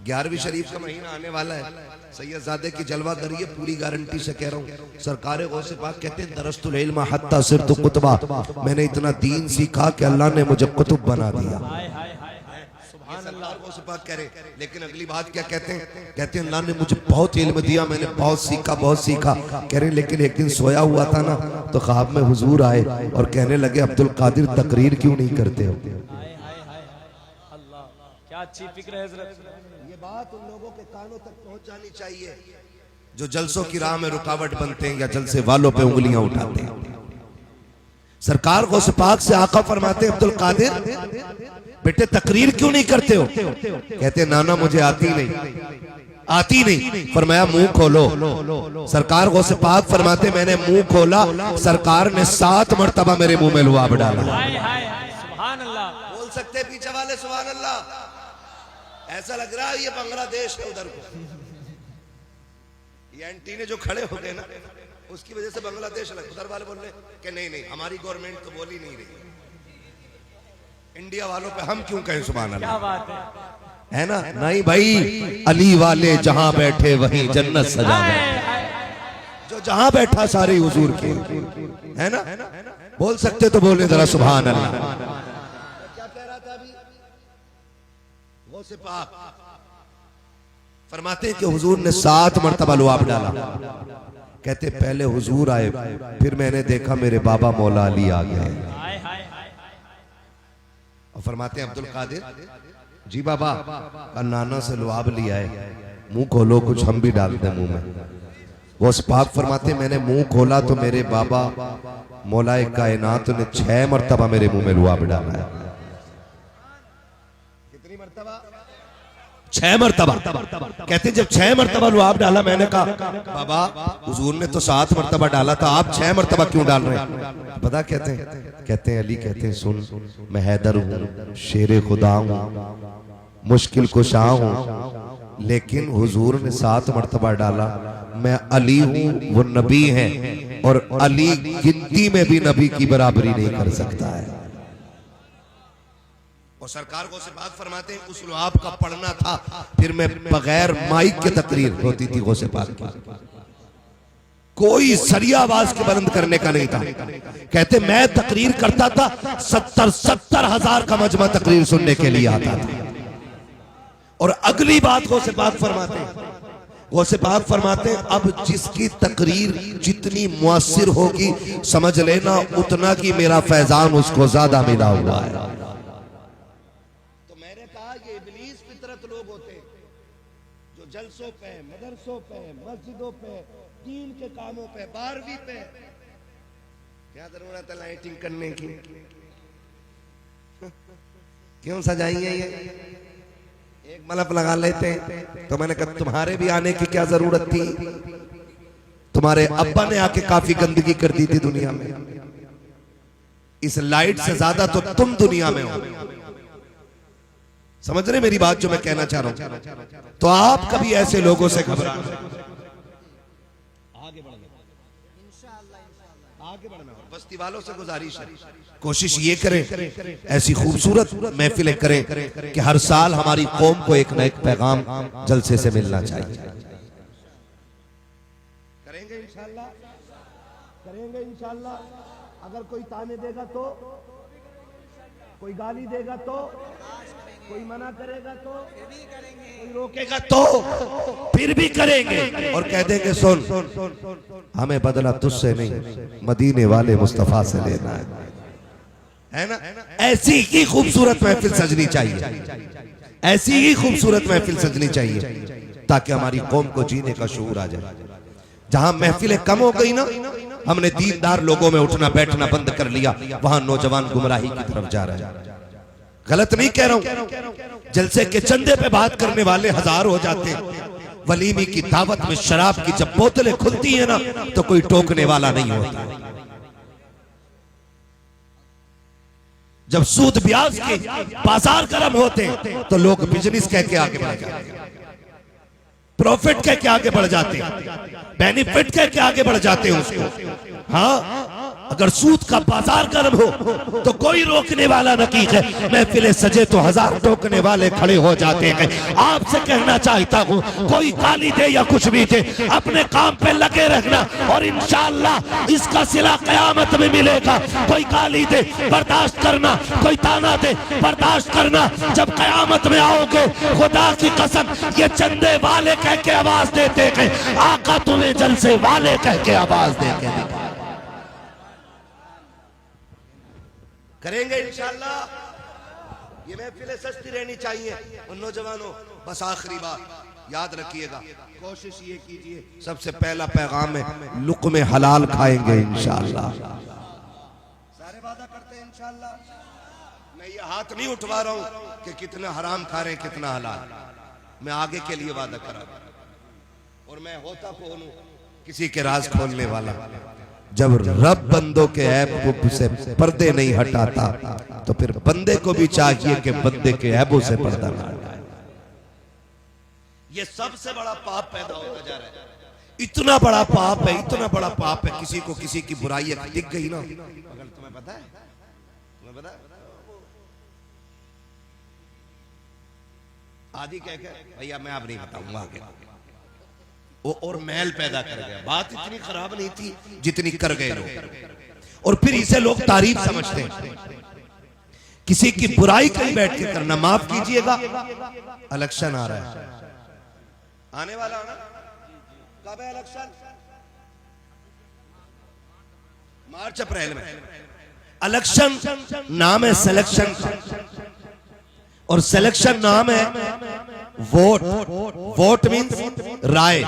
11वीं शरीफ का महीना आने वाला है, सैयदजादे की जलवा करी है, पूरी गारंटी से कह रहा हूँ। सरकार गौसे पाक कहते हैं दरस्तुल इल्म हत्ता सिरतु कुतबा, मैंने इतना दीन सीखा कि अल्लाह ने मुझे कुतुब बना दिया। सरकार गौसे पाक कह रहे, लेकिन अगली बात क्या कहते हैं? कहते हैं अल्लाह ने मुझे बहुत इल्म दिया, मैंने बहुत सीखा। कह रहे लेकिन एक दिन सोया हुआ था ना, तो ख्वाब में हुजूर आए और कहने लगे अब्दुल कादिर तकरीर क्यों नहीं करते हो? क्या अच्छी फिक्र है हज़रत। ये बात उन लोगों के कानों तक पहुंचानी चाहिए जो जलसों की राह में रुकावट बनते हैं या जलसे वालों पे उंगलियां उठाते हैं। सरकार गौसे पाक से आका फरमाते अब्दुल कादिर बेटे तकरीर क्यों नहीं करते हो? कहते नाना मुझे आती नहीं। फरमाया मुंह खोलो। सरकार गौसे पाक फरमाते मैंने मुंह खोला, सरकार ने 7 मरतबा मेरे मुंह में लुआब डाला। सुभान अल्लाह। बोल सकते पीछे वाले सुभान अल्लाह। ऐसा लग रहा है ये बांग्लादेश है उधर को, ये एंटीने जो खड़े हो गए ना उसकी वजह से बांग्लादेश लग। उधर वाले बोल रहे कि नहीं हमारी गवर्नमेंट तो बोल ही नहीं रही, इंडिया वालों पे हम क्यों कहें सुभान अल्लाह। क्या बात है ना? नहीं भाई, अली वाले जहां बैठे वहीं जन्नत सजा है, जो जहां बैठा सारे हुजूर के, है ना? बोल सकते तो बोले जरा सुभान अल्लाह। क्या कह रहा था अभी? गौसे पाक फरमाते हैं कि हुजूर ने 7 मरतबा लुआब डाला। कहते पहले हुजूर आए, फिर मैंने देखा मेरे बाबा मौला अली आ गए। और फरमाते हैं अब्दुल कादिर जी बाबा का नाना से लुआब लिया है, मुंह खोलो कुछ हम भी डाल दें मुंह में। गौसे पाक फरमाते मैंने मुंह खोला तो मेरे बाबा मौलाए कायनात ने 6 मरतबा मेरे मुंह में लुआब डाला है। कितनी मरतबा? 6 मरतबा। कहते जब 6 मरतबा लुआब डाला, मैंने कहा बाबा हुजूर ने तो 7 मरतबा डाला था, आप 6 मरतबा क्यों डाल रहे हैं? पता कहते हैं अली कहते हैं सुन, मैं हैदर हूँ, शेरे खुदा हूँ, मुश्किल कुशा हूँ, लेकिन हुजूर ने 7 मरतबा डाला। मैं अली हूँ, वो नबी हैं, और अली गिनती में भी नबी की बराबरी नहीं कर सकता है। और सरकार गौसे पाक फरमाते हैं उस लुआब का पढ़ना था, फिर मैं बगैर माइक के तकरीर होती थी गौसे पाक की, कोई सरिया आवाज के बुलंद करने का नहीं था। कहते मैं तकरीर करता था, 70 हजार का मजमा तकरीर सुनने के लिए आता था। और अगली बात गौसे पाक फरमाते हैं अब जिसकी तकरीर जितनी मुअस्सिर होगी समझ लेना उतना की मेरा फैजान उसको ज्यादा मिला हुआ है। तो मैंने कहा ये इब्लीस फितरत लोग होते हैं जो जलसों पे, मदरसों पे, मस्जिदों पे, दीन के कामों पे, 12वीं पे, क्या जरूरत है लाइटिंग करने की? क्यों सजाइए? ये एक मलप लगा लेते हैं। तो मैंने कहा तुम्हारे भी आने की क्या जरूरत थी? तुम्हारे अब्बा ने आके काफी गंदगी कर दी थी दुनिया में, इस लाइट से ज्यादा तो तुम दुनिया में हो। समझ रहे मेरी बात जो मैं कहना चाह रहा हूं? तो आप कभी ऐसे लोगों से घबराना, आगे बढ़ना। बस्ती वालों से गुजारिश है, कोशिश ये करें ऐसी खूबसूरत महफिलें करें कि हर साल हमारी कौम को एक न एक पैगाम जलसे से मिलना चाहिए। करेंगे इंशाल्लाह, करेंगे इंशाल्लाह। अगर कोई ताने देगा तो, कोई गाली देगा तो, कोई मना करेगा तो, कोई रोकेगा तो फिर भी करेंगे और कह देंगे सुन हमें बदला तुझसे नहीं मदीने वाले मुस्तफा से लेना है ना? ऐसी ही खूबसूरत महफिल सजनी चाहिए, ऐसी ही खूबसूरत महफिल सजनी चाहिए ताकि हमारी कौम को जीने का शऊर आ जाए। जहां महफिलें कम हो गई ना, हमने दीनदार लोगों में उठना बैठना बंद कर लिया, वहां नौजवान गुमराही की तरफ जा रहे हैं। गलत नहीं कह रहा हूं, जलसे के चंदे पे बात करने वाले 1000 हो जाते हैं, वलीमी की दावत में शराब की जब बोतलें खुलती है ना तो कोई टोकने वाला नहीं होता। जब सूद ब्याज के बाजार गर्म होते हैं तो लोग बिजनेस कह के आगे बढ़ जाते हैं, प्रॉफिट कह के आगे बढ़ जाते हैं, बेनिफिट कह के आगे बढ़ जाते हैं उसको। हाँ अगर सूद का बाजार गर्म हो तो कोई रोकने वाला नहीं है। महफिले सजे तो हजार टोकने वाले खड़े हो जाते हैं। आपसे कहना चाहता हूँ, कोई गाली दे या कुछ भी दे, अपने काम पे लगे रहना और इंशाअल्लाह इसका सिला कयामत में मिलेगा। कोई गाली दे बर्दाश्त करना, कोई ताना दे बर्दाश्त करना। जब कयामत में आओगे, खुदा की कसम ये चंदे वाले कह के आवाज देते हैं, आका तुम्हें जलसे वाले कह के आवाज देंगे। करेंगे इंशाअल्लाह। ये महफिलें सस्ती रहनी चाहिए। उन नौजवानों, बस आखिरी बात याद रखिएगा, कोशिश ये कीजिए, सबसे पहला पैगाम है लुक़्मे हलाल खाएंगे इंशाअल्लाह। सारे वादा करते हैं इंशाअल्लाह। मैं ये हाथ नहीं उठवा रहा हूं कि कितना हराम खा रहे हैं कितना हलाल, मैं आगे के लिए वादा कर रहा हूं। और मैं होता कौन हूं, किसी के राज खोलने वाला। जब रब बंदों के ऐब से पर्दे नहीं हटाता तो फिर बंदे को भी चाहिए कि बंदे के ऐबों से पर्दा ना हटाए। ये सबसे बड़ा पाप पैदा होता जा रहा है। इतना बड़ा पाप है, इतना बड़ा पाप है। किसी को किसी की बुराई दिख गई ना, अगर तुम्हें पता है, तुम्हें पता है, आदि कह के भैया मैं अब नहीं बताऊंगा आगे, वो और महल पैदा कर गया। बात इतनी खराब नहीं थी जितनी कर गए लोग। और फिर इसे लोग तारीफ समझते हैं। किसी की बुराई कहीं बैठ के करना, माफ कीजिएगा, इलेक्शन आ रहा है, आने वाला है ना, कब है इलेक्शन? मार्च अप्रैल में। इलेक्शन नाम है सिलेक्शन का, और सिलेक्शन नाम है वोट। वोट मीन्स राय,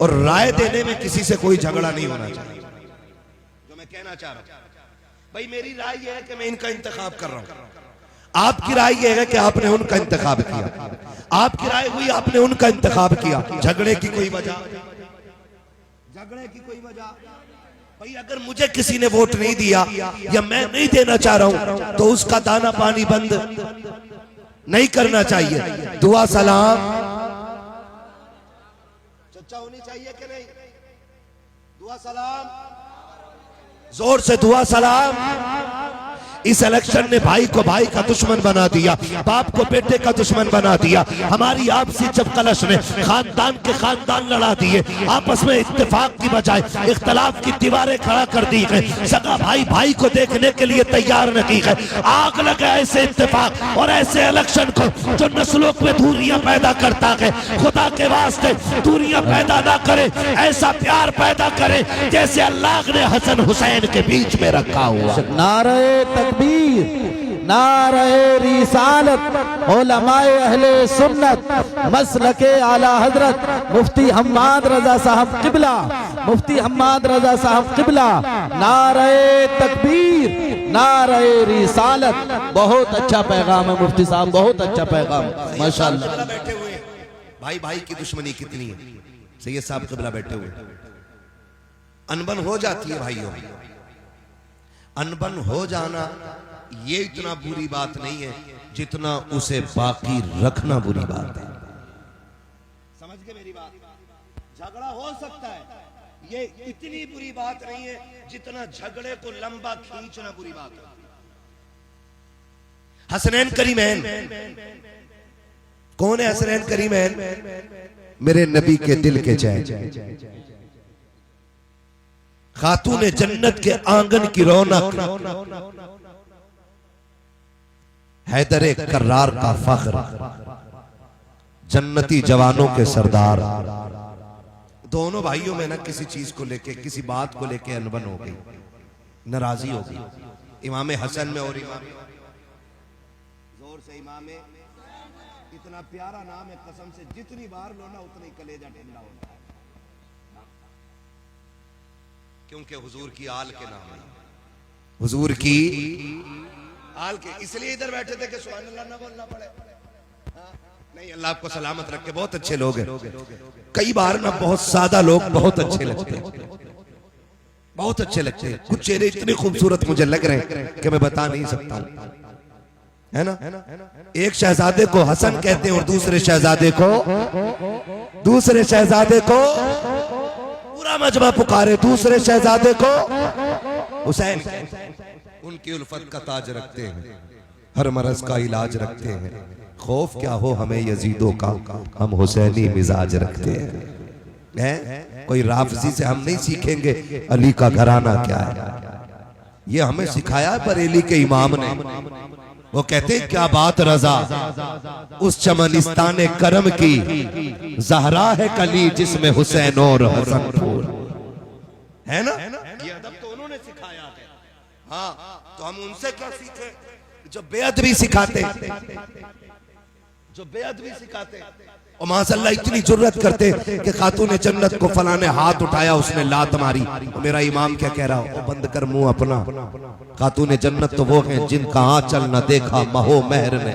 और राय देने में किसी से कोई झगड़ा नहीं होना चाहिए। जो मैं कहना चाह रहा हूं भाई, मेरी राय यह है कि मैं इनका इंतखाब कर रहा हूं, आपकी राय यह है कि आपने उनका इंतखाब किया, आपकी राय हुई आपने उनका इंतखाब किया। झगड़े की कोई वजह, झगड़े की कोई वजह भाई, अगर मुझे किसी ने वोट नहीं दिया या मैं नहीं देना चाह रहा हूं तो उसका दाना पानी बंद नहीं करना चाहिए। दुआ सलाम चर्चा होनी चाहिए कि नहीं? दुआ सलाम, जोर से दुआ सलाम। इस इलेक्शन ने भाई को भाई का दुश्मन बना दिया, बाप को बेटे का दुश्मन बना दिया। हमारी आपसी चपकलश ने खानदान के खानदान लड़ा दिए। आपस में इत्तेफाक की बजाय इख्तलाफ की दीवारें खड़ा कर दी गई। सगा भाई भाई को देखने के लिए तैयार नहीं है। आग लगे ऐसे इत्तेफाक और ऐसे इलेक्शन को जो नस्लों में दूरियां पैदा करता है। खुदा के वास्ते दूरियां पैदा ना करे, ऐसा प्यार पैदा करे जैसे अल्लाह ने हसन हुसैन के बीच में रखा हुआ। नारे तकबीर, नारे रिसालत, उलमाए अहले सुन्नत, मसलके आला हजरत मुफ्ती हम्माद रजा साहब किबला, मुफ्ती हम्माद रजा साहब किबला। नारे तकबीर, नारे रिसालत। बहुत अच्छा पैगाम है मुफ्ती साहब, बहुत अच्छा पैगाम, माशाअल्लाह। बैठे हुए भाई भाई की दुश्मनी कितनी है। सैयद साहब किबला बैठे हुए, अनबन हो जाती है भाइयों। अनबन हो जाना ये इतना बुरी बात नहीं है जितना उसे बाकी रखना बुरी बात है। समझ गए मेरी बात? झगड़ा हो सकता है, ये इतनी बुरी बात नहीं है जितना झगड़े को लंबा खींचना बुरी बात है। हसनैन करीमैन, कौन है हसनैन करीमैन? मेरे नबी के दिल के चैन, खातूने जन्नत के आंगन की रौनक, हैदरे कर्रार का फख्र, जन्नती जवानों के सरदार। दोनों भाइयों में ना किसी चीज को लेके, किसी बात को लेके अनबन हो गई, नाराजगी हो गई। इमाम हसन में और इमाम, जोर से इमाम, इतना प्यारा नाम है, कसम से जितनी बार लो ना उतना ही कलेजा ठंडा होता है, क्योंकि हुजूर की आल के नाम है, हुजूर की आल के। इसलिए इधर बैठे थे कि सुभान अल्लाह ना बोलना पड़े। नहीं, अल्लाह आपको सलामत रखे। बहुत अच्छे लोग हैं। कई बार ना बहुत सादा लोग बहुत अच्छे लगते हैं, बहुत अच्छे लगते हैं। कुछ चेहरे इतने खूबसूरत मुझे लग रहे हैं कि मैं बता नहीं सकता हूं, है ना। एक शहजादे को हसन कहते हैं और दूसरे शहजादे को पूरा मजमा पुकारे, दूसरे शहजादे को हुसैन उनकी उल्फत का ताज रखते हैं, हर मरज का इलाज रखते हैं। खौफ क्या हो हमें यजीदों का, हम हुसैनी मिजाज रखते हैं। कोई राफजी से हम नहीं सीखेंगे अली का घराना क्या है, ये हमें सिखाया बरेली के इमाम ने। वो कहते क्या बात रजा उस चमनिस्तान करम की, जहरा है कली जिसमें हुसैन और हसन फूल। है ना, ये अदब तो उन्होंने सिखाया है। हाँ, तो हम उनसे क्या सीखे जो बेअदबी सिखाते, जो बेअदबी सिखाते। और माशाअल्लाह इतनी जुर्रत करते कि खातून जन्नत को फला ने हाथ उठाया, उसने लात मारी। मेरा इमाम क्या कह रहा हो, बंद कर मुंह अपना। खातून जन्नत तो वो हैं जिनका आंचल न देखा महो महर ने।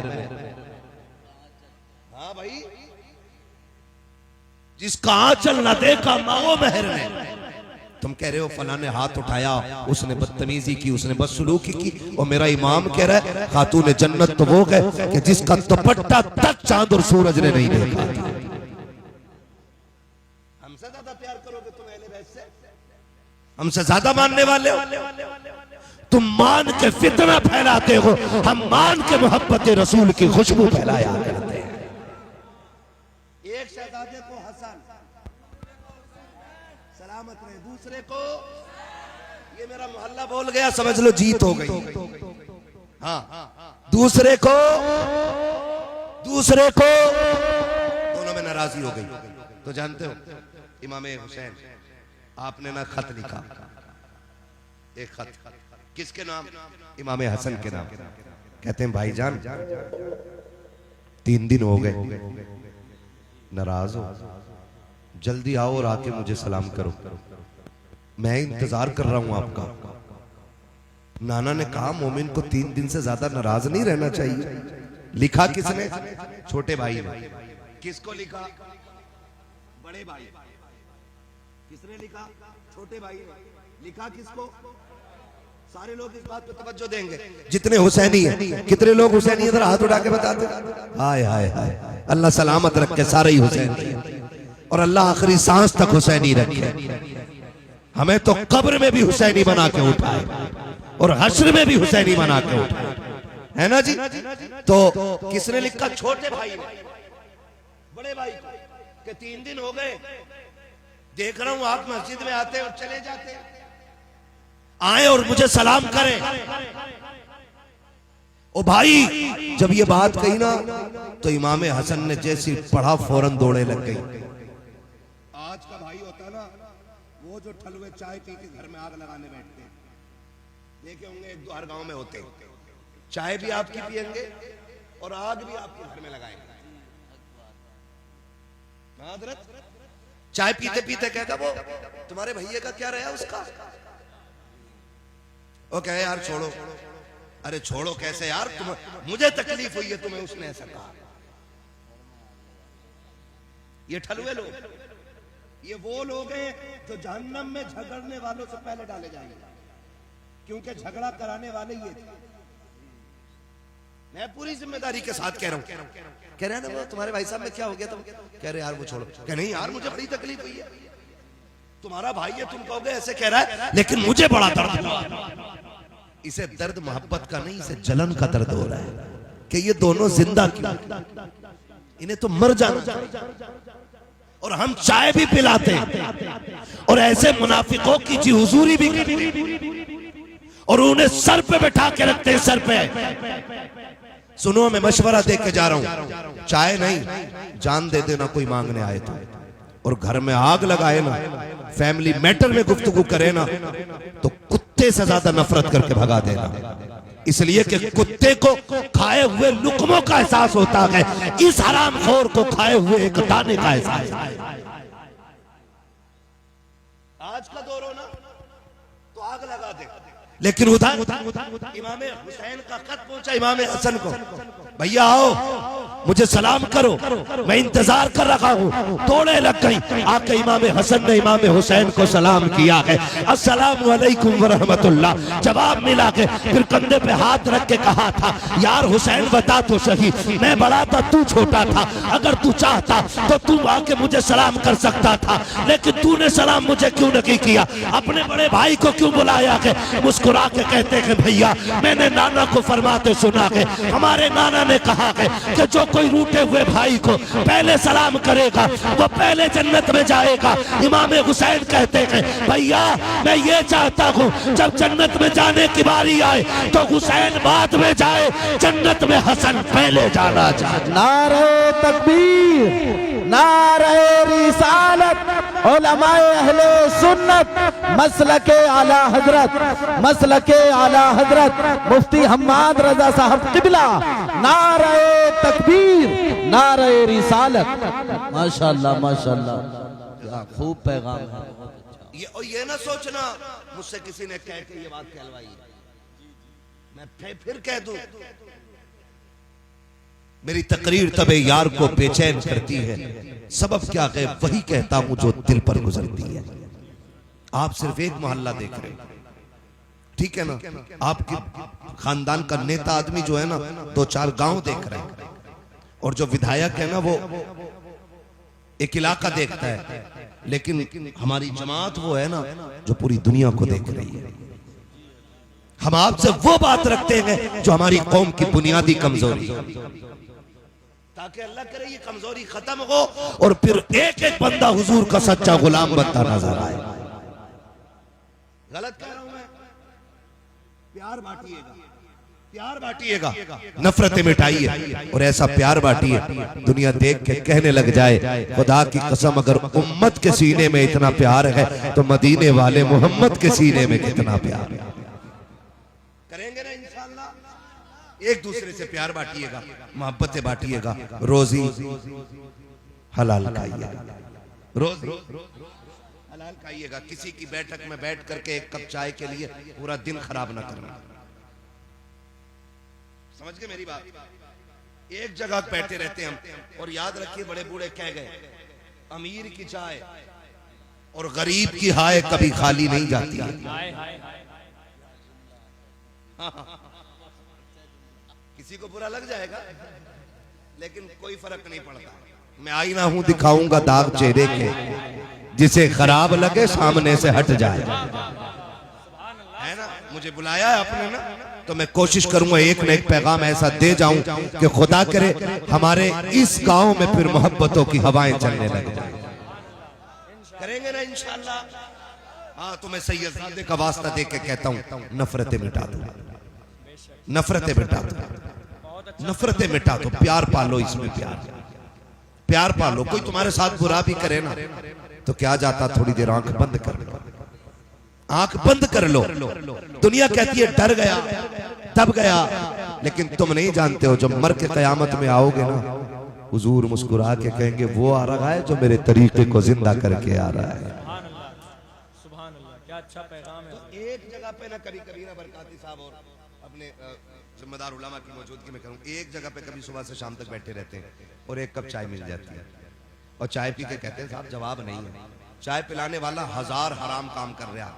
हाँ भाई, जिसका आंचल न देखा महो महर ने। तुम कह रहे हो फला ने हाथ उठाया, उसने बदतमीजी की, उसने बदसलूकी की। और मेरा इमाम कह रहा है खातून जन्नत तो वो है कि जिसका दुपट्टा तक चांद और सूरज ने नहीं देखा। हमसे ज्यादा प्यार करोगे तुम अहले बैत से, हमसे ज्यादा मानने वाले हो। तुम मान के फितना फैलाते हो, हम मान के मोहब्बत रसूल की खुशबू फैलाया करते हैं। एक शहजादे को हसन सलामत रहे, दूसरे को ये मेरा मोहल्ला बोल गया समझ लो जीत हो गई। हाँ, दूसरे को दोनों में नाराजगी हो गई। तो जानते हो इमाम हुसैन आपने ना खत लिखा, एक खत किसके नाम, इमाम हसन के नाम। कहते हैं भाईजान 3 दिन हो गए, नाराज हो, जल्दी आओ और आके मुझे सलाम करो, मैं इंतजार कर रहा हूं आपका। नाना ने कहा मोमिन को 3 दिन से ज्यादा नाराज नहीं रहना चाहिए। लिखा किसने, छोटे भाई ने। किसको लिखा, बड़े भाई। किसने लिखा, छोटे भाई ने। लिखा किसको, सारे लोग इस बात पर तवज्जो देंगे जितने हुसैनी हैं। कितने लोग हुसैनी इधर हाथ उठा के बताते, हाय हाय हाय, अल्लाह सलामत रखे सारे ही हुसैनी, और अल्लाह आखिरी सांस तक हुसैनी रखे। हमें तो कब्र में भी हुसैनी बना के उठाए और हश्र में भी हुसैनी बना के उठाए, है ना जी। तो किसने लिखा, छोटे भाई ने। बड़े भाई के 3 दिन हो गए, देख रहा हूं आप मस्जिद में आते और चले जाते, आए और मुझे सलाम करें। ओ भाई, जब ये बात कही ना तो इमाम हसन ने जैसी पढ़ा फौरन दौड़े लग गई। आज का भाई होता ना वो जो ठलुए चाय पी के घर में आग लगाने बैठते हैं, देखे होंगे 1-2 हर गांव में होते हैं। चाय भी आपकी पियेंगे और आग भी आपके घर में लगाएंगे। चाय पीते पीते कहता वो तुम्हारे भैया का क्या रहा उसका, वो कहे यार छोड़ो। अरे छोड़ो कैसे यार, तुम मुझे तकलीफ हुई है तुम्हें, उसने ऐसा कहा। ये ठलुए लोग, ये वो लोग हैं जो जहन्नम में झगड़ने वालों से पहले डाले जाएंगे, क्योंकि झगड़ा कराने वाले ये थे। मैं पूरी जिम्मेदारी के साथ कह रहा हूं। कह रहे हैं ना वो तुम्हारे भाई साहब में क्या हो गया, तुम कह रहे यार वो छोड़ो। कह नहीं यार मुझे बड़ी तकलीफ हुई है, तुम्हारा भाई है तुम कहोगे ऐसे कह रहा है, लेकिन मुझे बड़ा दर्द हुआ। इसे दर्द मोहब्बत का नहीं, इसे जलन का दर्द हो रहा है कि ये दोनों जिंदा क्यों, इन्हें तो मर जाना। और हम चाय भी पिलाते और ऐसे मुनाफिकों की जी हुजूरी भी और उन्हें सर पे बैठा के रखते हैं, सर पे। सुनो मैं मशवरा दे के जा रहा हूं, चाय नहीं जान दे देना कोई मांगने आए तो, और घर में आग लगाए ना, फैमिली मैटर में गुफ्तगू करे ना, तो कुत्ते से ज्यादा नफरत करके भगा देना। इसलिए कि कुत्ते को खाए हुए लुकमों का एहसास होता है, इस हरामखोर को खाए हुए एक दाने का एहसास। आज का दौर हो ना तो आग लगा दे, लेकिन उधर इमाम हुसैन का खत पहुंचा इमाम हसन को, भैया आओ मुझे सलाम करो, मैं इंतजार कर रहा हूँ। तोड़े लग गई, आके इमाम हसन ने इमाम हुसैन को सलाम किया है, अस्सलाम वालेकुम व रहमतुल्लाह। जवाब मिला के फिर कंधे पे हाथ रख के कहा था, यार हुसैन बता तो सही, मैं बड़ा था तू छोटा था, अगर तू चाहता तो तू आके मुझे सलाम कर सकता था, लेकिन तूने सलाम मुझे क्यों नहीं किया, अपने बड़े भाई को क्यों बुलाया है। मुस्कुरा के कहते हैं, भैया मैंने नाना को फरमाते सुना है, हमारे नाना ने कहा है कि जो कोई रूठे हुए भाई को पहले सलाम करेगा वो पहले जन्नत में जाएगा। इमाम हुसैन कहते हैं, भैया मैं ये चाहता हूँ जब जन्नत में जाने की बारी आए तो हुसैन बाद में जाए, जन्नत में हसन पहले जाना चाहिए। नारे तकबीर, नारे रिसालत, उलमाए अहले सुन्नत, मसलके आला हजरत, मसलके आला हजरत मुफ्ती हम्माद रजा साहब किबला, नारे तकबीर, नारे रिसालत। माशाअल्लाह माशाअल्लाह, खूब पैगाम है। ये ना सोचना मुझसे किसी ने कह के ये बात कहलवाई, मैं फिर कह दूं। मेरी तकरीर तबे यार को बेचैन करती है, सबब क्या है वही कहता हूं जो दिल पर गुजरती है। आप सिर्फ एक मोहल्ला देख रहे हैं, ठीक है ना, आपके खानदान का नेता आदमी जो है ना 2-4 गांव देख रहे हैं, और जो विधायक है ना वो एक इलाका देखता है, लेकिन हमारी जमात वो है ना जो पूरी दुनिया को देख रही है। हम आपसे वो बात रखते हैं जो हमारी कौम की बुनियादी कमजोरी है, ताकि अल्लाह करे ये कमजोरी खत्म हो और फिर एक एक बंदा हुजूर का सच्चा गुलाम बनता नजर आए। गलत कह रहा हूं मैं? प्यार बांटिएगा, प्यार बांटिएगा, नफरतें मिटाइए, और ऐसा प्यार बांटिए दुनिया देख के कहने लग जाए, खुदा की कसम अगर उम्मत के सीने में इतना प्यार है तो मदीने वाले मोहम्मद के सीने में कितना प्यार है। करेंगे ना इंशाअल्लाह। एक दूसरे से प्यार बांटिएगा, मोहब्बतें बांटिएगा, रोजी हलाल खाइएगा, रोजी हलाल खाइएगा। किसी की बैठक में बैठ करके एक कप चाय के लिए पूरा दिन खराब ना करना। समझ गए मेरी बात? एक जगह बैठे रहते हम, और याद रखिए बड़े बूढ़े कह गए, अमीर की चाय और गरीब की हाय कभी खाली नहीं जाती है। किसी को बुरा लग जाएगा लेकिन कोई फर्क नहीं पड़ता। मैं आईना हूं दिखाऊंगा दाग चेहरे के, जिसे खराब लगे सामने से हट जाए, है ना। मुझे बुलाया है आपने ना, तो मैं कोशिश करूंगा एक न एक पैगाम ऐसा दे जाऊं कि खुदा करे हमारे इस गांव में फिर मोहब्बतों की हवाएं चलने लग जाए। करेंगे ना इंशाअल्लाह। हाँ, तो मैं सैयद साहब का वास्ता दे के कहता हूं, नफरतें मिटा दो, नफरतें मिटा दो, नफरतें मिटा दो, प्यार पालो, इसमें प्यार पालो। कोई तुम्हारे साथ बुरा भी करे ना तो क्या जाता, थोड़ी देर आंख बंद कर लो, आंख बंद कर लो। दुनिया कहती है डर गया दब गया, लेकिन तुम नहीं जानते हो जब मर के कयामत में आओगे ना, हुजूर मुस्कुरा के कहेंगे वो आ रहा है जो मेरे तरीके को जिंदा करके आ रहा है। सुभान अल्लाह, क्या अच्छा पैगाम है। तो एक जगह पे ना कभी कभी ना बरकाती साहब और अपने जिम्मेदार उलमा की मौजूदगी में करूं, एक जगह पे कभी सुबह से शाम तक बैठे रहते हैं और एक कप चाय मिल जाती है, और चाय पी के कहते हैं साहब जवाब नहीं है। चाय पिलाने वाला 1000 हराम काम कर रहा,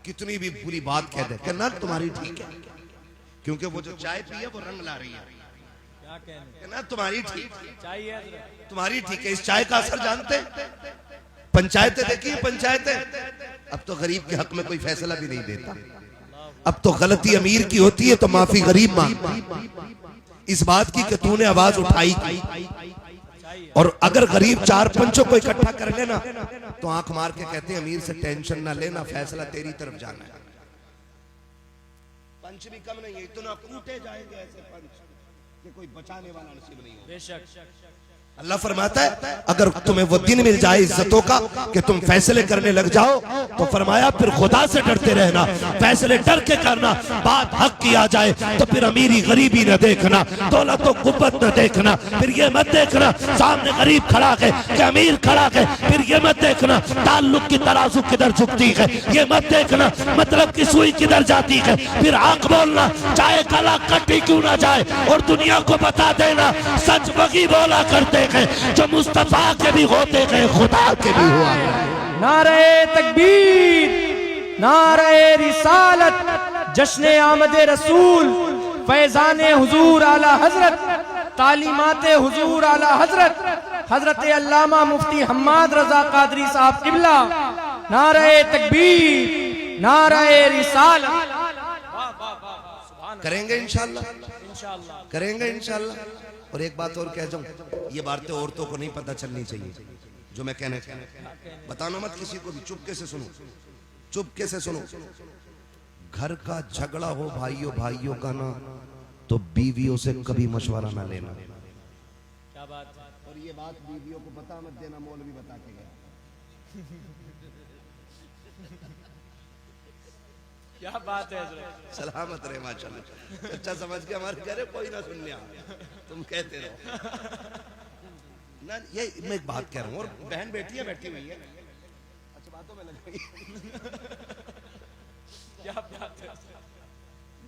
कितनी भी बुरी बात कह दे, कहना तुम्हारी ठीक है, क्योंकि वो जो चाय पी है वो रंग ला रही है। क्या कहने, कहना तुम्हारी ठीक, चाहिए तुम्हारी ठीक है। इस चाय का असर जानते हैं? पंचायतें देखिए, पंचायतें अब तो गरीब के हक में कोई फैसला भी नहीं देता। अब तो गलती अमीर की होती है तो माफी गरीब मांग, इस बात की कि तूने आवाज उठाई, और अगर गरीब 4 पंचों को इकट्ठा कर लेना तो आंख मार के कहते हैं अमीर से टेंशन ना लेना, फैसला तेरी तरफ जाना है। पंच भी कम नहीं है, इतना कूटे जाएंगे ऐसे पंच कि कोई बचाने वाला नसीब नहीं होगा। बेशक अल्लाह फरमाता है अगर तुम्हें वो दिन मिल जाए इज्जतों का कि तुम फैसले करने लग जाओ, तो फरमाया फिर खुदा से डरते रहना, फैसले डर के करना। बात हक की आ जाए तो फिर अमीरी गरीबी न देखना, दौलत व कुव्वत न देखना, फिर ये मत देखना सामने गरीब खड़ा है कि अमीर खड़ा है, फिर ये मत देखना ताल्लुक की तराजू किधर झुकती है, ये मत देखना मतलब की सुई किधर जाती है, फिर आंख बोलना चाहे गला कटी क्यों ना जाए, और दुनिया को बता देना सच वही बोला करते हैं जो मुस्तफा के भी होते हैं, खुदा के भी हुआ। नारे तकबीर, नारे रिसालत, जश्न आमद रसूल, फैजान हुजूर आला हजरत, तालीमाते हुजूर आला हजरत, हजरत अल्लामा मुफ्ती हम्माद रजा कादरी साहब किबला। नारे तकबीर, नारे रिसालत। करेंगे इंशाअल्लाह, करेंगे इंशाअल्लाह। और एक बात और कह जाऊं, ये बातें औरतों को नहीं पता चलनी चाहिए जो मैं कहने बताना मत किसी को भी, चुपके से सुनो, चुपके से सुनो। घर का झगड़ा हो भाइयों भाइयों का ना, तो बीवियों से कभी मशवरा ना लेना। क्या बात है? और ये बात बीवियों को पता मत देना, मौलवी बता के गया। क्या बात है? सलामत रहे माशाल्लाह। अच्छा समझ के हमारे कह रहे कोई ना सुन लिया, तुम कहते रहो ना। ये मैं एक बात कह रहा हूँ, और बहन बेटी है बैठी हुई है, अच्छा बातों में लग गई। क्या बात है?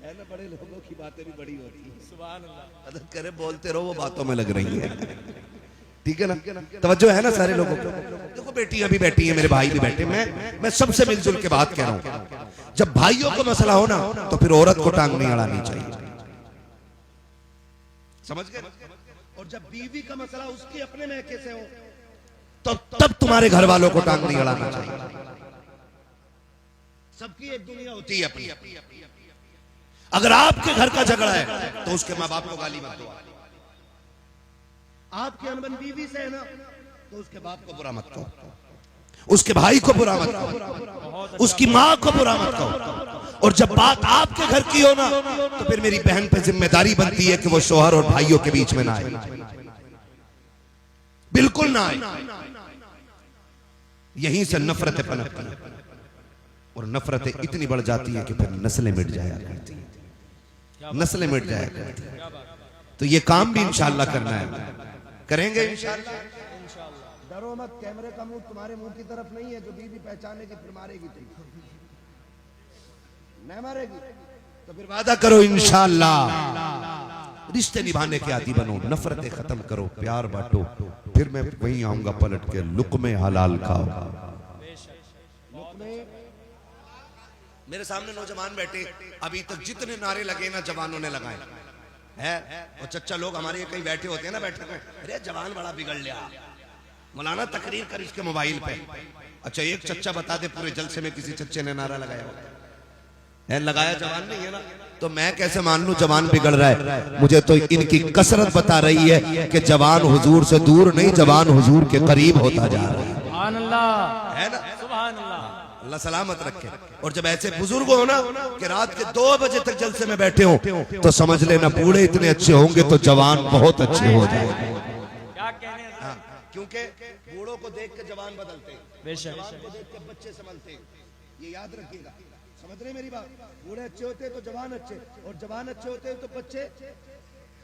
ना बड़े लोगों की बातें भी बड़ी होती है। सुभान अल्लाह। अदब करे बोलते रहो, वो बातों में लग रही है। ठीक है ना, तवज्जो है ना सारे लोगों को। देखो बेटियां भी बैठी है, मेरे भाई भी बैठे, मैं सबसे मिलजुल के बात कह रहा हूँ। जब भाइयों को मसला हो ना, तो फिर औरत को टांग नहीं अड़ानी चाहिए, समझ गए। और जब बीवी का मसला उसके अपने मैके से हो, तो तब तुम्हारे घर वालों को टांग नहीं अड़ाना चाहिए। सबकी एक दुनिया होती है अपनी। अगर आपके घर का झगड़ा है तो उसके माँ बाप को गाली मत दो। आपकी अनबन बीवी से है ना, तो उसके बाप को बुरा मत कहो, उसके भाई को बुरा मत कहो, उसकी माँ को बुरा मत कहो। और जब बात आपके घर की हो ना, तो फिर मेरी बहन पे जिम्मेदारी बनती है कि वो शोहर और भाइयों के बीच में ना आए, बिल्कुल ना आए। यहीं से नफरतें पनपती हैं, और नफरतें इतनी बढ़ जाती है कि फिर नस्लें मिट जाया करती हैं, नस्लें मिट जाया करती हैं। तो ये काम भी इंशाअल्लाह करना है, करेंगे इंशाअल्लाह। डरो मत, कैमरे का मुंह तुम्हारे मुंह की तरफ नहीं है। जो बीवी पहचानेगी फिर मारेगी, तुम नहीं मारेगी तो फिर वादा करो इंशाअल्लाह, रिश्ते निभाने के आदी बनो, नफरतें खत्म करो, प्यार बांटो, फिर मैं वहीं आऊंगा पलट के, लुक़्मे हलाल खाओ। मेरे सामने नौजवान बैठे, अभी तक जितने नारे लगे ना जवानों ने लगाए है। और चच्चा लोग हमारे कहीं बैठे होते हैं ना, बैठे में, अरे जवान बड़ा बिगड़ लिया, मौलाना तकरीर कर इसके मोबाइल पे। अच्छा एक चच्चा बता दे पूरे जलसे में किसी चच्चे ने नारा लगाया है? लगाया जवान नहीं है ना, तो मैं कैसे मान लूं जवान बिगड़ रहा है? मुझे तो इनकी कसरत बता रही है कि जवान हुजूर से दूर नहीं, जवान हुजूर के करीब होता जा रहा है। सुभान अल्लाह, है ना, सुभान अल्लाह, अल्लाह सलामत रखे। और जब ऐसे बुजुर्ग हो ना कि रात के 2 बजे तक जलसे में बैठे हो, तो समझ लेना बूढ़े इतने अच्छे होंगे तो जवान बहुत अच्छे हो जाएंगे। क्या कहने हैं? हाँ, क्योंकि बूढ़ों को देख के जवान बदलते हैं, बेशक, जवान को देख के बच्चे संभलते हैं। ये याद रखिएगा, समझ रहे मेरी बात? बूढ़े अच्छे होते हैं तो जवान अच्छे, और जवान अच्छे होते हैं तो बच्चे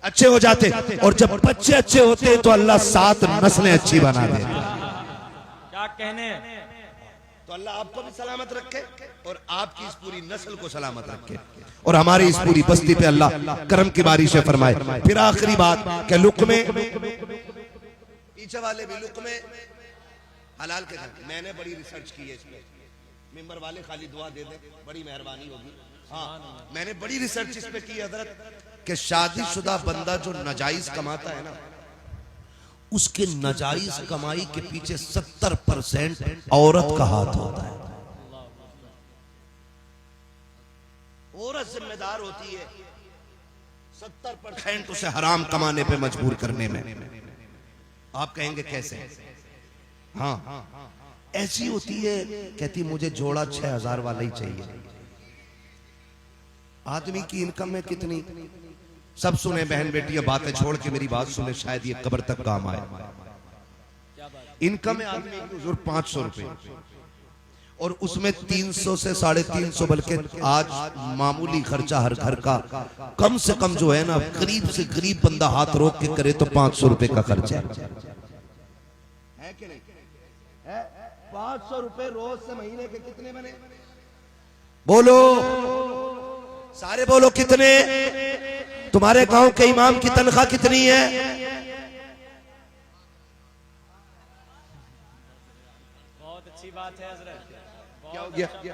अच्छे हो जाते, और जब बच्चे अच्छे होते हैं तो अल्लाह 7 नस्लें अच्छी बना दे। क्या कहने? तो अल्लाह आपको भी सलामत रखे और आपकी इस पूरी नस्ल को सलामत रखे, और हमारी इस पूरी बस्ती पे अल्लाह करम की बारिश फरमाए। फिर आखिरी बात कि लुक़्मे, पीछे वाले भी लुक़्मे हलाल के घर, मैंने बड़ी रिसर्च की है इसमें, मेंबर वाले खाली दुआ दे दे, बड़ी मेहरबानी होगी। हाँ, मैंने बड़ी रिसर्च इस पे की हजरत, कि शादीशुदा बंदा जो नाजायज कमाता है ना, उसके नाजायज कमाई के पीछे 70% औरत का हाथ होता है। औरत जिम्मेदार होती है 70% उसे हराम कमाने पे मजबूर करने में। आप कहेंगे कैसे? हाँ, ऐसी होती है, कहती मुझे जोड़ा 6000 वाला ही चाहिए। आदमी की इनकम है कितनी? सब सुने बहन बेटियां, बातें छोड़ के मेरी बात सुने, शायद ये कब्र तक काम आए। इनकम है आदमी की हुजूर 500 रुपए, और उसमें 300 से 350 बल्कि आज मामूली खर्चा हर घर का कम से कम जो है ना, गरीब से गरीब बंदा हाथ रोक के करे तो 500 रुपए का खर्चा है कि नहीं है? 500 रुपए रोज से महीने के कितने बने? बोलो सारे, बोलो कितने? तुम्हारे गांव के इमाम की तनख्वाह कितनी है? बहुत अच्छी बात है हजरत। क्या हो गया? है।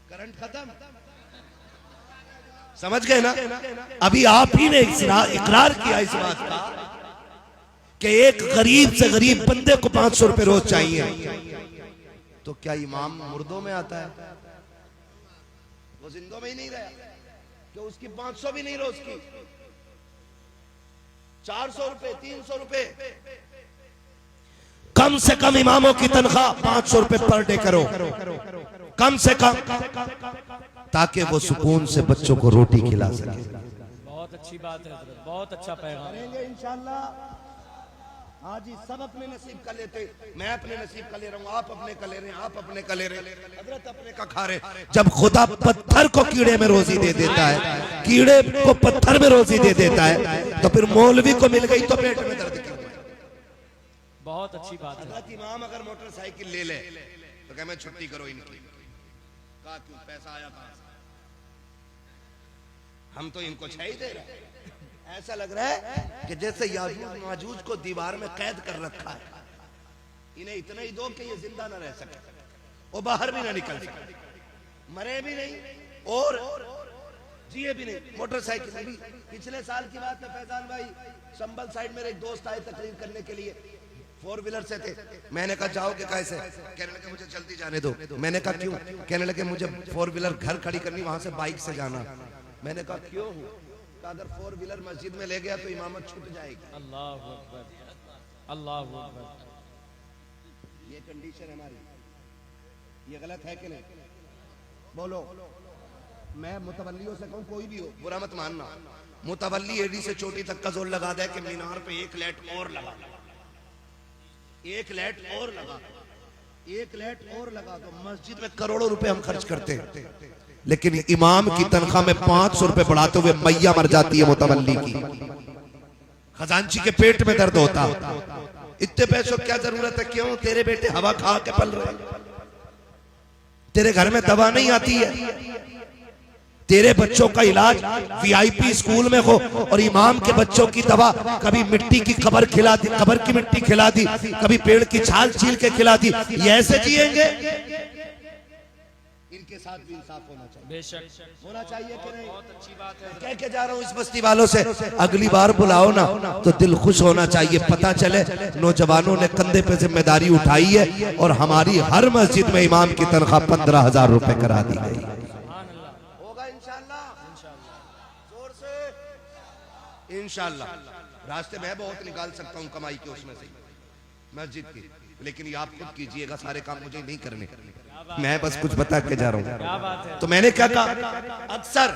करंट खत्म, समझ गए ना? अभी आप ही ने इकरार किया इस बात का कि एक गरीब से गरीब बंदे को 500 रुपए रोज चाहिए, तो क्या इमाम मुर्दों में आता है? वो जिंदों में ही नहीं रहा कि उसकी 500 भी नहीं रोज की, 400 रुपए 300 रुपए कम से कम इमामों की तनख्वाह 500 रुपए पर डे करो, कम से कम, ताकि वो सुकून से बच्चों को रोटी खिला सके। बहुत अच्छी बात है हजरत, बहुत अच्छा पैगाम। करेंगे इंशाल्लाह। हाँ जी, सब अपने नसीब का लेते, मैं अपने नसीब का ले रहा हूँ, आप अपने का ले रहे हैं, आप अपने का ले रहे हैं, हजरत अपने का खा रहे। जब खुदा पत्थर को कीड़े में रोजी दे देता है, कीड़े को पत्थर में रोजी दे देता है, तो फिर मौलवी को मिल गई तो पेट में दर्द क्यों? बहुत अच्छी बात है। हजरत इमाम अगर मोटरसाइकिल ले ले तो क्या मैं छुट्टी करो इनकी, कहा क्यों, पैसा आया कहां से? हम तो इनको छह ही दे रहे हैं। ऐसा लग रहा है कि जैसे याजूज माजूज को दीवार में कैद कर रखा है, इन्हें इतना ही दो कि ये जिंदा ना रह सके, वो बाहर भी ना निकल सके, मरे भी नहीं और जिए भी नहीं। मोटरसाइकिल भी पिछले साल की बात है फैजान भाई, संभल साइड मेरे एक दोस्त आए तकरीर करने के लिए, 4 व्हीलर से थे। मैंने कहा जाओगे कैसे? कहने लगे मुझे जल्दी जाने दो। मैंने कहा क्यों? कहने लगे मुझे 4 व्हीलर घर खड़ी करनी, वहां से बाइक से जाना। मैंने कहा क्यों? अगर 4 व्हीलर मस्जिद में ले गया तो इमामत छूट जाएगी। अल्लाह अकबर, अल्लाह अकबर। ये कंडीशन हमारी, ये गलत है कि नहीं? बोलो। मैं मुतवल्लियों से कहूं, कोई भी हो बुरा मत मानना, मुतवल्ली एडी से चोटी तक का जोर लगा दे कि मीनार पे 1 लाइट और लगा, 1 लाइट और लगा, 1 लाइट और लगा दो। मस्जिद में करोड़ों रुपए हम खर्च करते हैं, लेकिन इमाम की तनख्वाह में 500 रुपए बढ़ाते हुए मैया मर जाती है मुतवल्ली की। खजांची के पेट में दर्द होता, इतने पैसों क्या जरूरत है? क्यों? तेरे बेटे हवा खा के पल रहे, तेरे घर में दवा नहीं आती है, तेरे बच्चों का इलाज वीआईपी स्कूल में हो और इमाम के बच्चों की दवा कभी मिट्टी की कब्र खिला दी, कब्र की मिट्टी खिला दी, कभी पेड़ की छाल छील के खिला दी। ये ऐसे जिएंगे? इनके साथ भी इंसाफ होना चाहिए, बेशक होना चाहिए कि नहीं? बहुत अच्छी बात है। कह के जा रहा हूँ इस बस्ती वालों से, अगली बार बुलाओ ना तो दिल खुश होना चाहिए। पता चले नौजवानों ने कंधे पे जिम्मेदारी उठाई है और हमारी हर मस्जिद में इमाम की तनख्वाह 15,000 रुपए करा दी गई। होगा इंशाल्लाह, जोर से इंशाल्लाह। रास्ते मैं बहुत निकाल सकता हूँ कमाई के उसमें से मस्जिद की, लेकिन ये आप खुद कीजिएगा, सारे काम मुझे नहीं करने, मैं बस कुछ बता के जा रहा हूँ। तो मैंने क्या कहा, अक्सर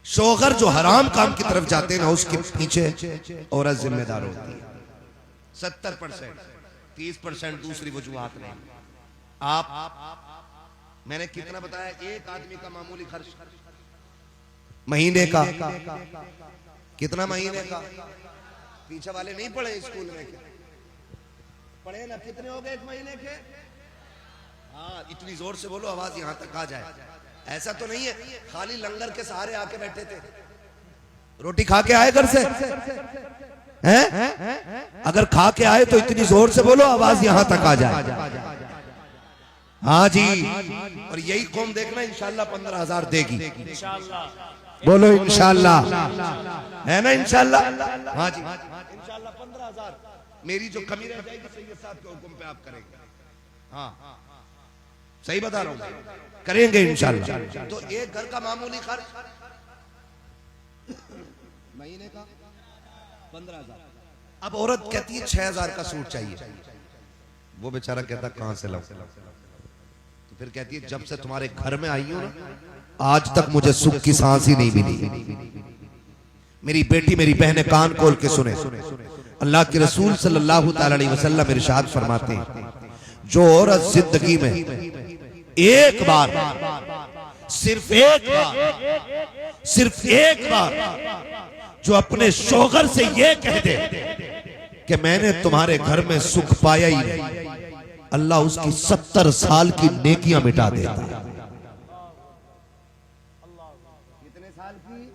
शोहर जो हराम काम की तरफ जाते हैं ना, उसके पीछे औरत जिम्मेदार होती है। 70%, 30% दूसरी वजूहात नहीं। आप मैंने कितना बताया? एक आदमी का मामूली खर्च महीने का कितना? महीने का पीछे वाले नहीं पढ़े स्कूल में क्या? पढ़े ना? कितने हो गए एक महीने के? हाँ, इतनी जोर से बोलो आवाज यहां तक आ जाए। ऐसा तो नहीं है खाली लंगर के सहारे आके बैठे थे, रोटी खा के आए घर से हैं? अगर खा के आए तो इतनी जोर से बोलो आवाज यहां तक आ जाए। हाँ जी, और यही कौम देखना इंशाल्लाह 15,000 देगी। बोलो इंशाल्लाह, है ना? इंशाल्लाह। हाँ जी, इंशाल्लाह 15,000 मेरी जो कमी रह जाएगी सैयद साहब के हुक्म पे आप करेंगे। हाँ, सही बता रहा हूँ, करेंगे इंशाल्लाह। तो एक घर का मामूली खर्च महीने का 15,000। अब औरत कहती है 6,000 का सूट चाहिए, वो बेचारा कहता कहां से लाऊं? फिर कहती है जब से तुम्हारे घर में आई हूं ना आज तक मुझे सुख की सांस ही नहीं मिली। मेरी बेटी मेरी बहनें कान खोल के सुने, अल्लाह के रसूल सल्लल्लाहु अलैहि वसल्लम इरशाद फरमाते हैं जो औरत जिंदगी में एक बार सिर्फ एक बार जो अपने शौहर से ये कह दे कि मैंने तुम्हारे घर में सुख पाया ही नहीं, अल्लाह उसकी 70 साल की नेकियां मिटा देता है। कितने साल की?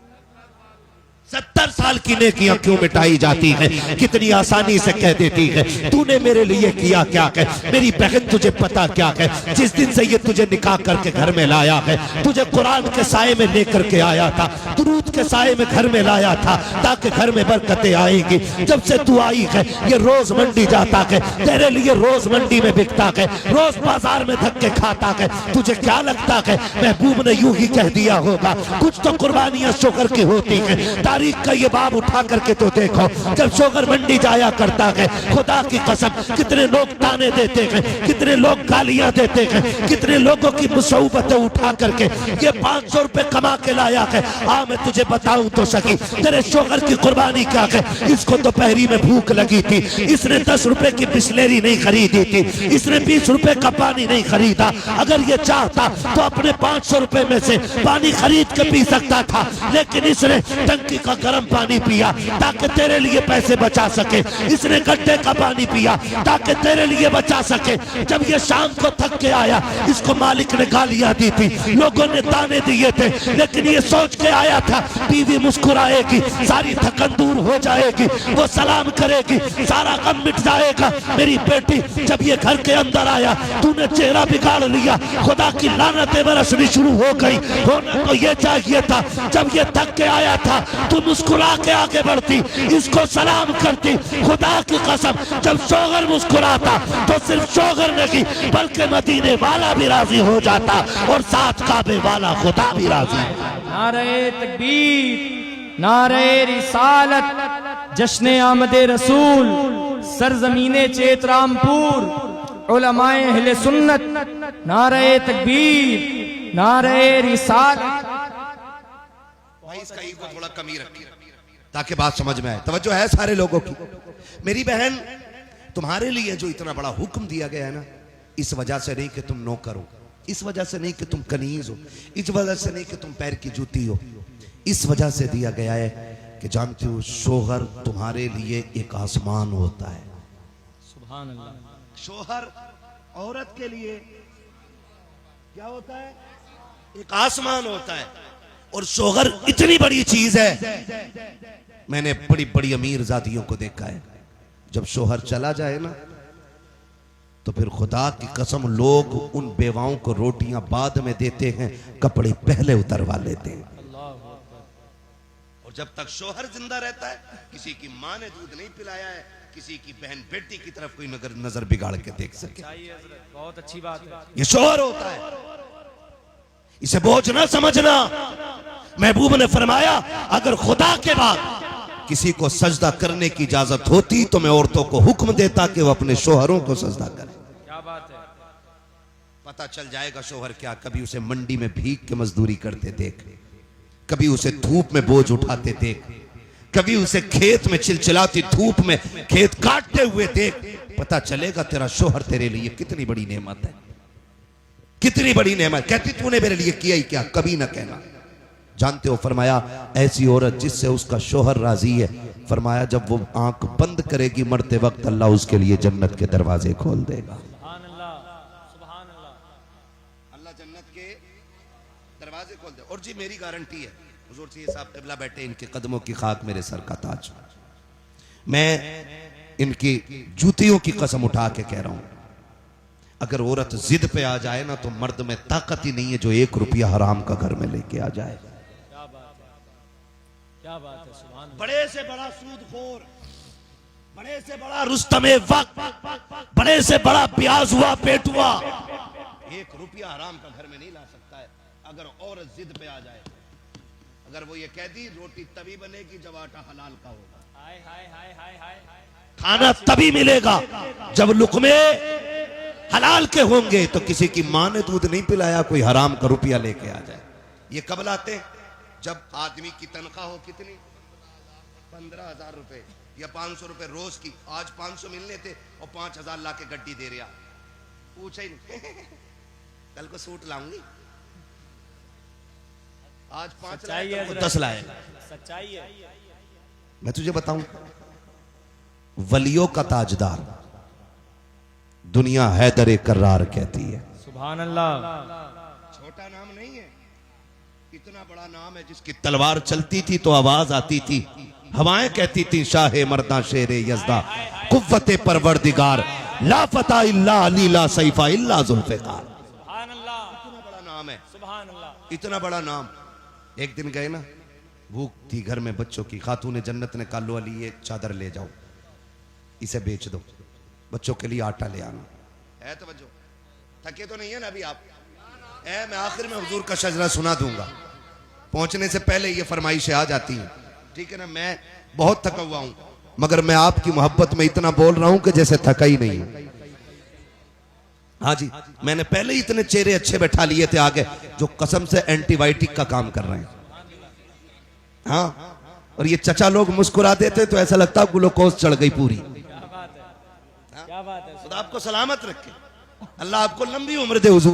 70 साल की नेकियां क्यों मिटाई जाती है? कितनी आसानी से कह देती है तूने मेरे लिए किया क्या है, मेरी बहन तुझे पता क्या है, जिस दिन से ये तुझे निकाह करके घर में लाया है, तुझे कुरान के साए में लेकर के आया था, दुरूद के साए में घर में लाया था ताकि घर में बरकतें आएंगी। जब से तू आई है ये रोज मंडी जाता है, तेरे लिए रोज मंडी में बिकता है, रोज बाजार में धक्के खाता है। तुझे क्या लगता है महबूब ने यूं ही कह दिया होगा? कुछ तो कुर्बानियां शोहर की होती है। तारीख का ये बाब उठा करके तो देखो, जब शोहर मंडी जाया करता है खुदा की कसम कितने लोग ताने देते हैं, कितने लोग गालियां देते हैं, कितने लोगों की मुसीबतें उठा करके ये 500 रुपए कमा के लाया है। हाँ मैं तुझे बताऊं तो सकी तेरे शोहर की कुर्बानी क्या है। इसको दोपहरी में भूख लगी थी, इसने 10 रुपए की बिस्लेरी नहीं खरीदी थी, इसने 20 रुपए का पानी नहीं खरीदा। अगर ये चाहता तो अपने 500 रुपए में से पानी खरीद के पी सकता था, लेकिन इसने टंकी का गर्म पानी पिया ताकि तेरे लिए पैसे बचा सके, इसने गड्ढे का पानी पिया ताकि तेरे लिए बचा सके। जब ये शाम को थक के आया इसको मालिक ने गालियां दी थी, लोगों ने ताने दिए थे, लेकिन ये सोच के आया था बीवी मुस्कुराएगी, सारी थकन दूर हो जाएगी, वो सलाम करेगी, सारा गम मिट जाएगा। मेरी बेटी जब ये घर के अंदर आया तूने चेहरा बिगाड़ लिया, खुदा की लानतें बरसनी शुरू हो गई। होना तो ये चाहिए था जब ये थक के आया था तू मुस्कुरा के आगे बढ़ती, इसको सलाम करती। खुदा की कसम जब शोहर मुस्कुराता तो सिर्फ शोहर नहीं बल्कि मदीने वाला भी राजी हो जाता और साथ काबे वाला खुदा भी राजी। नारे तकबीर, नारे रिसालत, जश्न आमदे रसूल, सरजमीने चेतरामपुर, उलमाए अहले सुन्नत, नारे तकबीर, नारे रिसालत। भाई इसका ईगो थोड़ा कमी रखिए ताकि बात समझ में आए। तवज्जो है सारे लोगों की। मेरी बहन तुम्हारे लिए जो इतना बड़ा हुक्म दिया गया है ना, इस वजह से नहीं कि तुम नौकर हो, इस वजह से नहीं कि तुम कनीज हो, इस वजह से नहीं कि तुम पैर की जूती हो, इस वजह से दिया गया है कि जानते हो शोहर तुम्हारे लिए एक आसमान होता है। सुभान अल्लाह। शोहर औरत के लिए क्या होता है? एक आसमान होता है। और शोहर इतनी बड़ी चीज है, मैंने बड़ी बड़ी अमीर जातियों को देखा है जब शोहर चला जाए ना तो फिर खुदा की कसम लोग उन बेवाओं को रोटियां बाद में देते हैं, कपड़े पहले उतरवा लेते हैं। और जब तक शोहर जिंदा रहता है किसी की माँ ने दूध नहीं पिलाया है, किसी की बहन बेटी की तरफ कोई नजर बिगाड़ के देख सके। बहुत अच्छी बात है। ये शोहर होता है, इसे बोझ ना समझना। महबूब ने फरमाया अगर खुदा के बाद किसी को सजदा करने की इजाजत होती तो मैं औरतों को हुक्म देता कि वो अपने शोहरों को सजदा करें। क्या बात है। पता चल जाएगा शोहर क्या, कभी उसे मंडी में भीख के मजदूरी करते देख, कभी उसे धूप में बोझ उठाते देख, कभी उसे खेत में चिलचिलाती धूप में खेत काटते हुए देख, पता चलेगा तेरा शोहर तेरे लिए कितनी बड़ी नेमत है, कितनी बड़ी नेमत। कहती तूने मेरे लिए किया ही क्या, कभी ना कहना। जानते हो फरमाया ऐसी औरत जिससे उसका शोहर राजी है, फरमाया जब वो आंख बंद करेगी मरते वक्त अल्लाह उसके लिए जन्नत के दरवाजे खोल देगा। सुभान अल्लाह, सुभान अल्लाह। अल्लाह जन्नत के दरवाजे खोल दे। और जी मेरी गारंटी है, हुजूर जी साहब क़िबला बैठे, इनके कदमों की खाक मेरे सर का ताज। मैं इनकी जूतियों की कसम उठा के कह रहा हूं, अगर औरत जिद पे आ जाए ना तो मर्द में ताकत ही नहीं है जो 1 रुपया हराम का घर में लेके आ जाए। क्या बात है, क्या बात है। सुभान अल्लाह। बड़े से बड़ा सूदखोर, बड़े से बड़ा रुस्तमे वक्त, बड़े से बड़ा ब्याज हुआ पेटुआ 1 रुपया हराम का घर में नहीं ला सकता है अगर औरत जिद पे आ जाए। अगर वो ये कह दी रोटी तभी बनेगी जब आटा हलाल का होगा, हाय हाय हाय हाय हाय। खाना तभी मिलेगा जब लुकमे हलाल के होंगे तो किसी की मां ने दूध नहीं पिलाया कोई हराम का रुपया लेके आ जाए। ये कब लाते हैं? जब आदमी की तनख्वाह हो कितनी, 15,000 रुपए या 500 रुपए रोज की। आज 500 मिलने थे और 5,000 ला के गड्डी दे रहा, पूछा ही नहीं कल को सूट लाऊंगी, आज 5 लाए तो 10 लाए। सच्चाई है। मैं तुझे बताऊं, वलियों का ताजदार दुनिया हैदर कर्रार कहती है। सुभान अल्लाह। छोटा नाम नहीं है, इतना बड़ा नाम है जिसकी तलवार चलती थी तो आवाज आती थी, हवाएं कहती थी शाहे मर्दा शेरे यज़दा कुव्वते परवरदिगार ला फता इल्ला अली ला सैफा इल्ला जुल्फ़िकार। सुभान अल्लाह। इतना बड़ा नाम है, सुभान अल्लाह। इतना बड़ा नाम। एक दिन गए ना, भूख थी घर में बच्चों की, खातून जन्नत ने कहा लो अली ये चादर ले जाओ, इसे बेच दो, बच्चों के लिए आटा ले आना है। तो बच्चों थके तो नहीं है ना अभी आप? मैं आखिर में हुजूर का शजरा सुना दूंगा, पहुंचने से पहले ये फरमाइशें आ जाती हैं, ठीक है ना? मैं बहुत थका हुआ हूं मगर मैं आपकी मोहब्बत में इतना बोल रहा हूं कि जैसे थका ही नहीं हूं। हाँ जी, मैंने पहले ही इतने चेहरे अच्छे बैठा लिए थे आगे जो कसम से एंटीबायोटिक का काम कर रहे हैं। हाँ, और ये चचा लोग मुस्कुरा देते तो ऐसा लगता ग्लूकोज चढ़ गई पूरी। क्या बात है। क्या बात है। खुदा आपको सलामत रखे, अल्लाह आपको लंबी उम्र दे हुजूर।